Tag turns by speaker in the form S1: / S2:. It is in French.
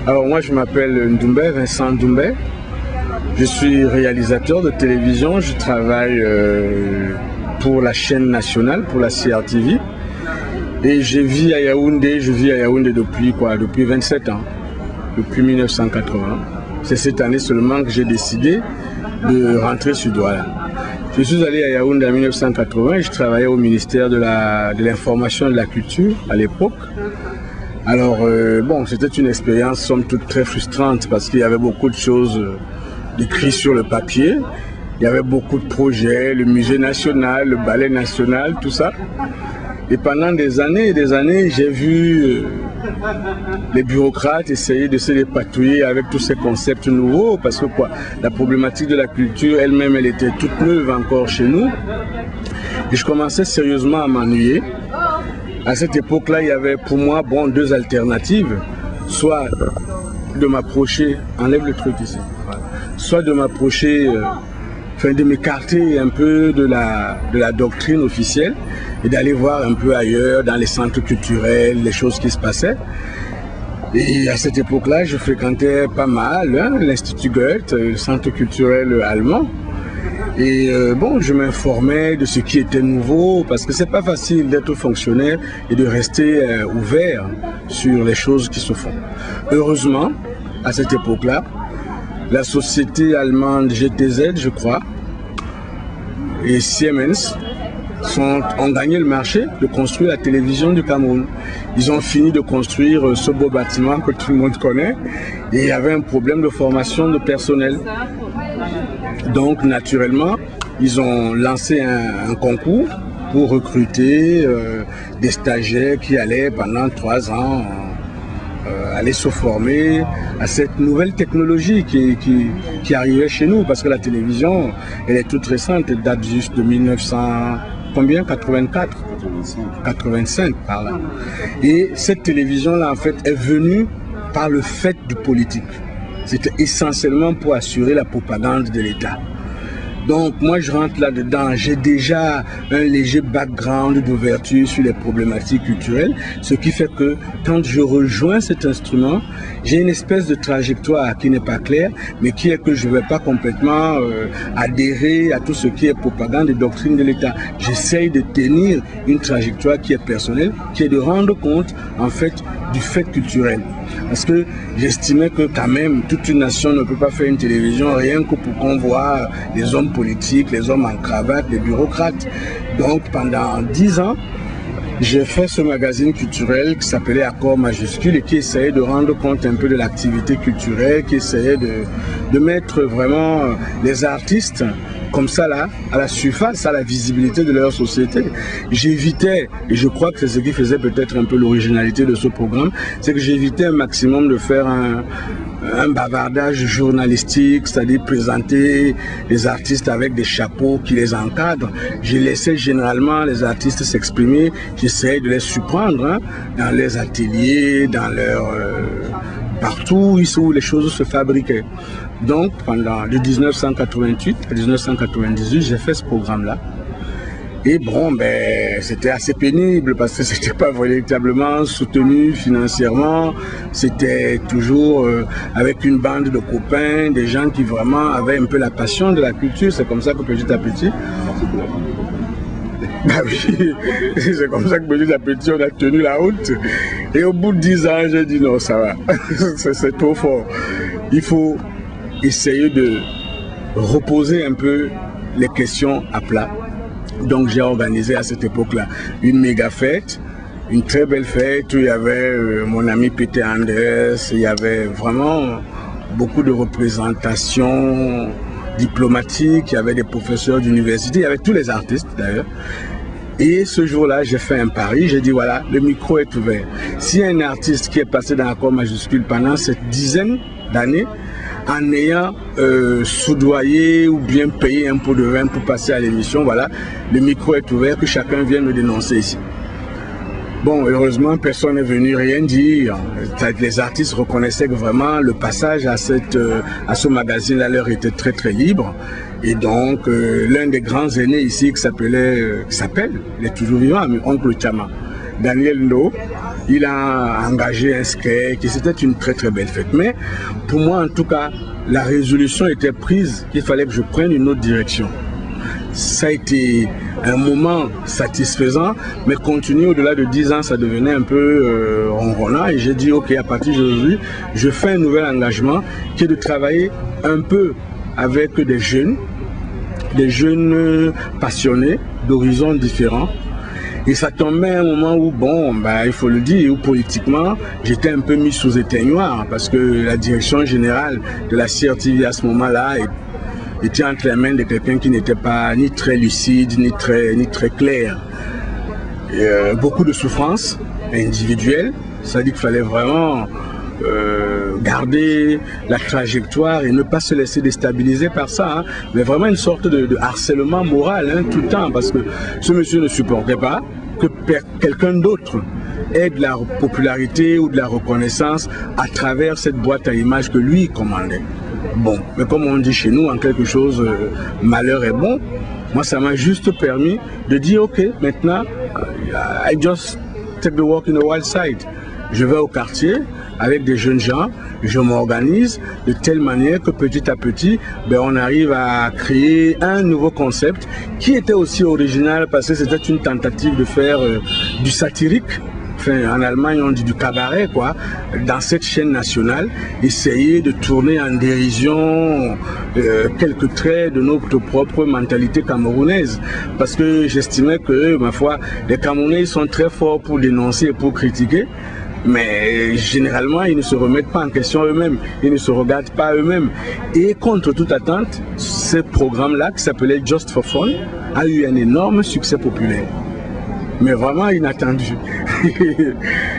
S1: Alors moi je m'appelle Ndoumbé, Vincent Ndoumbé. Je suis réalisateur de télévision, je travaille pour la chaîne nationale, pour la CRTV. Et je vis à Yaoundé, depuis 27 ans, depuis 1980. C'est cette année seulement que j'ai décidé de rentrer sur Douala. Je suis allé à Yaoundé en 1980 et je travaillais au ministère de l'Information et de la Culture à l'époque. Alors, bon, c'était une expérience somme toute très frustrante parce qu'il y avait beaucoup de choses écrites sur le papier. Il y avait beaucoup de projets, le musée national, le ballet national, tout ça. Et pendant des années et des années, j'ai vu les bureaucrates essayer de se dépatouiller avec tous ces concepts nouveaux parce que quoi, la problématique de la culture elle-même, elle était toute neuve encore chez nous. Et je commençais sérieusement à m'ennuyer. À cette époque-là, il y avait pour moi deux alternatives. Soit de m'approcher, enlève le truc ici, voilà. Soit de m'approcher, de m'écarter un peu de la doctrine officielle et d'aller voir un peu ailleurs, dans les centres culturels, les choses qui se passaient. Et à cette époque-là, je fréquentais pas mal l'Institut Goethe, le centre culturel allemand. Et je m'informais de ce qui était nouveau, parce que c'est pas facile d'être fonctionnaire et de rester ouvert sur les choses qui se font. Heureusement, à cette époque-là, la société allemande GTZ, je crois, et Siemens ont gagné le marché de construire la télévision du Cameroun. Ils ont fini de construire ce beau bâtiment que tout le monde connaît et il y avait un problème de formation de personnel. Donc naturellement, ils ont lancé un concours pour recruter des stagiaires qui allaient pendant 3 ans aller se former à cette nouvelle technologie qui arrivait chez nous, parce que la télévision, elle est toute récente, elle date juste de 85 par là. Et cette télévision-là, en fait, est venue par le fait du politique. C'était essentiellement pour assurer la propagande de l'État. Donc moi je rentre là-dedans, j'ai déjà un léger background d'ouverture sur les problématiques culturelles, ce qui fait que quand je rejoins cet instrument, j'ai une espèce de trajectoire qui n'est pas claire, mais qui est que je ne vais pas complètement adhérer à tout ce qui est propagande et doctrine de l'État. J'essaye de tenir une trajectoire qui est personnelle, qui est de rendre compte en fait du fait culturel. Parce que j'estimais que quand même toute une nation ne peut pas faire une télévision rien que pour qu'on voit les hommes politiques, les hommes en cravate, les bureaucrates. Donc pendant 10 ans, j'ai fait ce magazine culturel qui s'appelait Accord Majuscule et qui essayait de rendre compte un peu de l'activité culturelle, qui essayait de mettre vraiment les artistes comme ça là, à la surface, à la visibilité de leur société. J'évitais, et je crois que c'est ce qui faisait peut-être un peu l'originalité de ce programme, c'est que j'évitais un maximum de faire un bavardage journalistique, c'est-à-dire présenter les artistes avec des chapeaux qui les encadrent. Je laissais généralement les artistes s'exprimer, j'essayais de les surprendre dans les ateliers, dans leur partout où les choses se fabriquaient. Donc, pendant de 1988 à 1998, j'ai fait ce programme-là. Et bon, c'était assez pénible parce que c'était pas véritablement soutenu financièrement. C'était toujours avec une bande de copains, des gens qui vraiment avaient un peu la passion de la culture. C'est comme ça que petit à petit... oui, c'est comme ça que petit à petit on a tenu la route. Et au bout de 10 ans, j'ai dit non, ça va, c'est trop fort. Il faut essayer de reposer un peu les questions à plat. Donc j'ai organisé à cette époque-là une méga fête, une très belle fête où il y avait mon ami Peter Anders, il y avait vraiment beaucoup de représentations diplomatiques, il y avait des professeurs d'université, il y avait tous les artistes d'ailleurs. Et ce jour-là, j'ai fait un pari, j'ai dit voilà, le micro est ouvert. S'il y a un artiste qui est passé dans Accord Majuscule pendant cette dizaine d'années, en ayant soudoyé ou bien payé un pot de vin pour passer à l'émission, voilà, le micro est ouvert, que chacun vienne me dénoncer ici. Bon, heureusement, personne n'est venu rien dire. Les artistes reconnaissaient que vraiment le passage à ce magazine-là leur était très très libre. Et donc, l'un des grands aînés ici qui s'appelle, il est toujours vivant, mais Oncle Chama, Daniel No. Il a engagé un sketch et c'était une très très belle fête. Mais pour moi, en tout cas, la résolution était prise qu'il fallait que je prenne une autre direction. Ça a été un moment satisfaisant, mais continuer au-delà de 10 ans, ça devenait un peu ronronnant. Et j'ai dit, ok, à partir d'aujourd'hui, je fais un nouvel engagement qui est de travailler un peu avec des jeunes passionnés d'horizons différents. Et ça tombait à un moment où, bon, bah, il faut le dire, où politiquement, j'étais un peu mis sous éteignoir parce que la direction générale de la CRTV à ce moment-là était entre les mains de quelqu'un qui n'était pas ni très lucide, ni très clair. Beaucoup de souffrance individuelle, ça dit qu'il fallait vraiment garder la trajectoire et ne pas se laisser déstabiliser par ça, hein, mais vraiment une sorte de harcèlement moral, hein, tout le temps, parce que ce monsieur ne supportait pas que quelqu'un d'autre ait de la popularité ou de la reconnaissance à travers cette boîte à images que lui commandait. Bon, mais comme on dit chez nous, en quelque chose, malheur est bon. Moi, ça m'a juste permis de dire, ok, maintenant, I just take the walk in the wild side. Je vais au quartier avec des jeunes gens, je m'organise de telle manière que petit à petit, ben, on arrive à créer un nouveau concept qui était aussi original parce que c'était une tentative de faire du satirique. Enfin, en Allemagne, on dit du cabaret, quoi, dans cette chaîne nationale, essayer de tourner en dérision quelques traits de notre propre mentalité camerounaise. Parce que j'estimais que, ma foi, les Camerounais sont très forts pour dénoncer et pour critiquer. Mais généralement, ils ne se remettent pas en question eux-mêmes, ils ne se regardent pas eux-mêmes. Et contre toute attente, ce programme-là, qui s'appelait Just for Fun, a eu un énorme succès populaire. Mais vraiment inattendu.